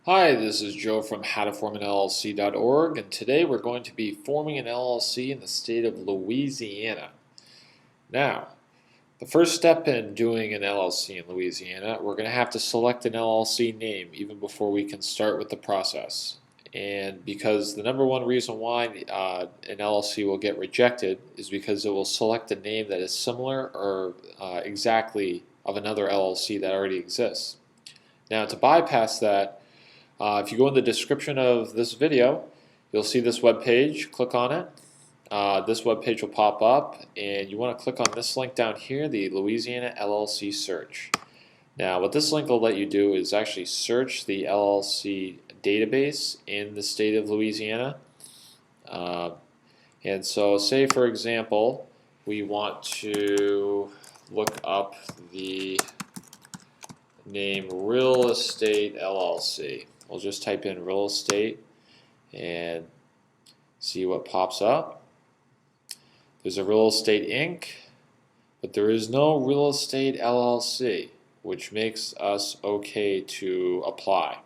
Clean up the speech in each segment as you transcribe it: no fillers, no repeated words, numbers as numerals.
Hi, this is Joe from howtoformanllc.org, and today we're going to be forming an LLC in the state of Louisiana. Now, the first step in doing an LLC in Louisiana, we're going to have to select an LLC name even before we can start with the process. And because the number one reason why an LLC will get rejected is because it will select a name that is similar or exactly of another LLC that already exists. Now, to bypass that, if you go in the description of this video, you'll see this web page. Click on it. This web page will pop up, and you want to click on this link down here, the Louisiana LLC Search. Now, what this link will let you do is actually search the LLC database in the state of Louisiana. And so, say for example, we want to look up the name Real Estate LLC. We'll just type in real estate and see what pops up. There's a Real Estate Inc., but there is no Real Estate LLC, which makes us okay to apply.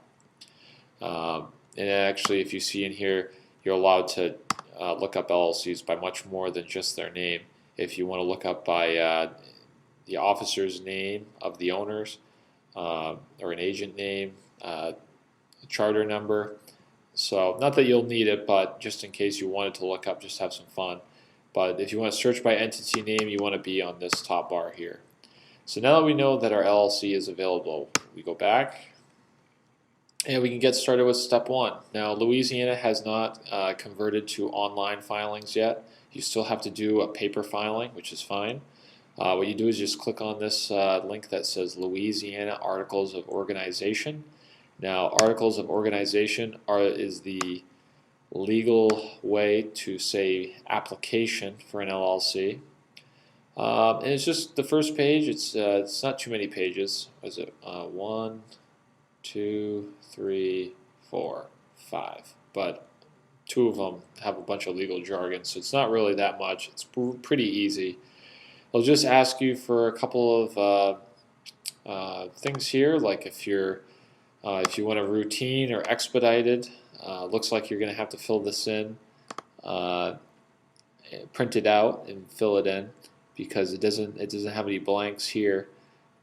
And actually, if you see in here, you're allowed to look up LLCs by much more than just their name. If you want to look up by the officer's name of the owners, or an agent name, charter number. So not that you'll need it, but just in case you wanted to look up, just have some fun. But if you want to search by entity name, you want to be on this top bar here. So now that we know that our LLC is available, we go back and we can get started with step one. Now, Louisiana has not converted to online filings yet. You still have to do a paper filing, which is fine. What you do is just click on this link that says Louisiana Articles of Organization. Now, Articles of Organization is the legal way to say application for an LLC. And it's just the first page. It's not too many pages. What is it? 1, 2, 3, 4, 5. But 2 of them have a bunch of legal jargon, so it's not really that much. It's pretty easy. I'll just ask you for a couple of things here, like if you want a routine or expedited. Looks like you're going to have to fill this in, print it out, and fill it in because it doesn't have any blanks here.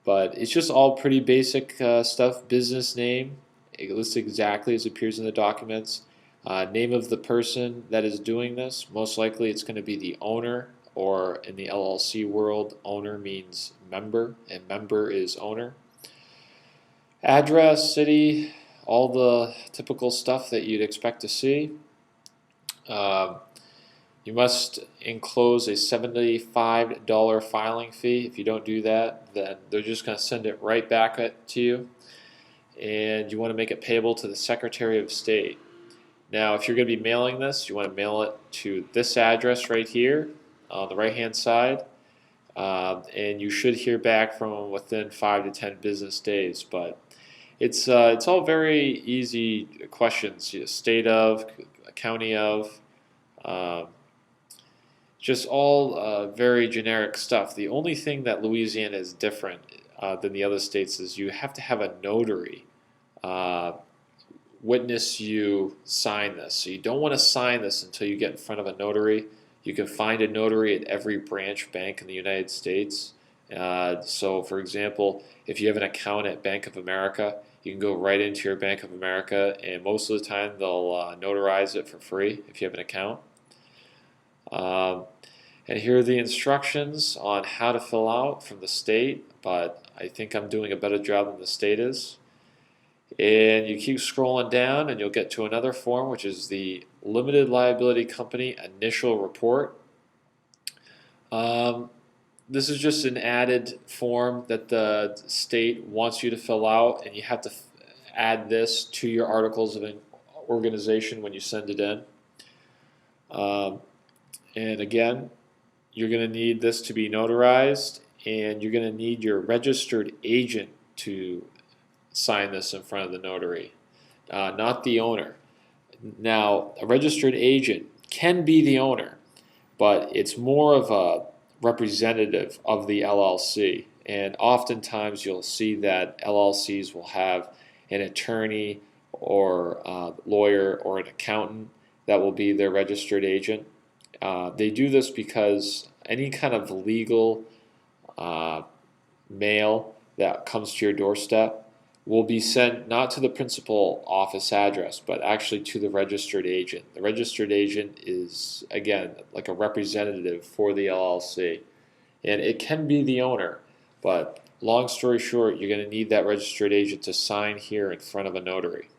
But it's just all pretty basic stuff. Business name, it lists exactly as it appears in the documents. Name of the person that is doing this. Most likely, it's going to be the owner. Or in the LLC world, owner means member, and member is owner. Address, city, all the typical stuff that you'd expect to see. You must enclose a $75 filing fee. If you don't do that, then they're just going to send it right back to you. And you want to make it payable to the Secretary of State. Now, if you're going to be mailing this, you want to mail it to this address right here on the right-hand side, and you should hear back from them within 5 to 10 business days. But it's all very easy questions. State of, county of, just all very generic stuff. The only thing that Louisiana is different than the other states is you have to have a notary witness you sign this. So you don't want to sign this until you get in front of a notary. You can find a notary at every branch bank in the United States. So, for example, if you have an account at Bank of America, you can go right into your Bank of America, and most of the time they'll notarize it for free if you have an account. And here are the instructions on how to fill out from the state, but I think I'm doing a better job than the state is. And you keep scrolling down and you'll get to another form, which is the Limited Liability Company Initial Report. This is just an added form that the state wants you to fill out, and you have to add this to your Articles of Organization when you send it in. And again, you're going to need this to be notarized, and you're going to need your registered agent to sign this in front of the notary, not the owner. Now, a registered agent can be the owner, but it's more of a representative of the LLC. And oftentimes you'll see that LLCs will have an attorney or lawyer or an accountant that will be their registered agent. They do this because any kind of legal mail that comes to your doorstep will be sent not to the principal office address, but actually to the registered agent. The registered agent is, again, like a representative for the LLC. And it can be the owner, but long story short, you're going to need that registered agent to sign here in front of a notary.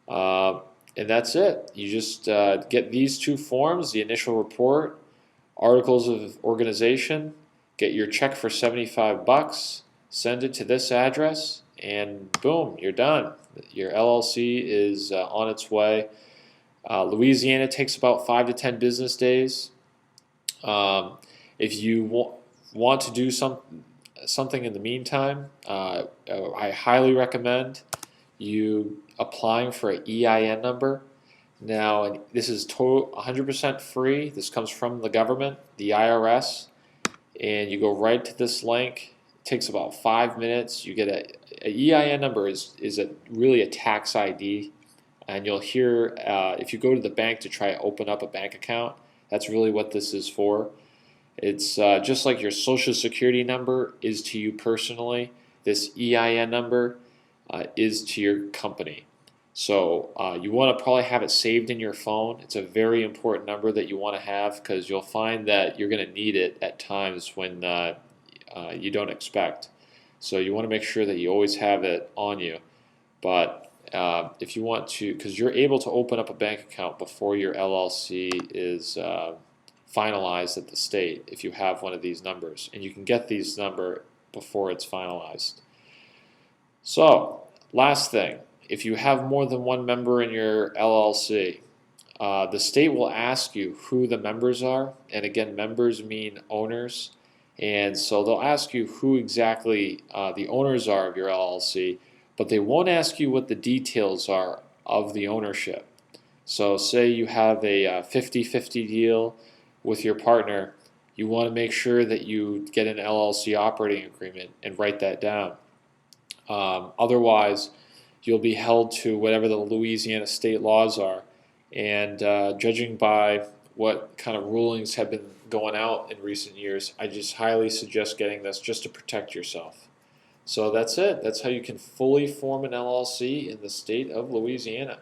And that's it. You just get these two forms, the initial report, articles of organization, get your check for $75, send it to this address, and boom, you're done. Your LLC is on its way. Louisiana takes about 5 to 10 business days. If you want to do something in the meantime, I highly recommend you applying for an EIN number. Now, this is 100% free. This comes from the government, the IRS, and you go right to this link. It takes about 5 minutes. You get an EIN number is really a tax ID, and you'll hear if you go to the bank to try to open up a bank account, that's really what this is for. It's just like your social security number is to you personally. This EIN number is to your company. So you want to probably have it saved in your phone. It's a very important number that you want to have because you'll find that you're going to need it at times when you don't expect. So you want to make sure that you always have it on you. But if you want to, because you're able to open up a bank account before your LLC is finalized at the state if you have one of these numbers. And you can get these number before it's finalized. So, last thing, if you have more than one member in your LLC, the state will ask you who the members are. And again, members mean owners. And so they'll ask you who exactly the owners are of your LLC, but they won't ask you what the details are of the ownership. So say you have a 50-50 deal with your partner, you want to make sure that you get an LLC operating agreement and write that down. Otherwise, you'll be held to whatever the Louisiana state laws are. And judging by what kind of rulings have been going out in recent years, I just highly suggest getting this just to protect yourself. So that's it. That's how you can fully form an LLC in the state of Louisiana.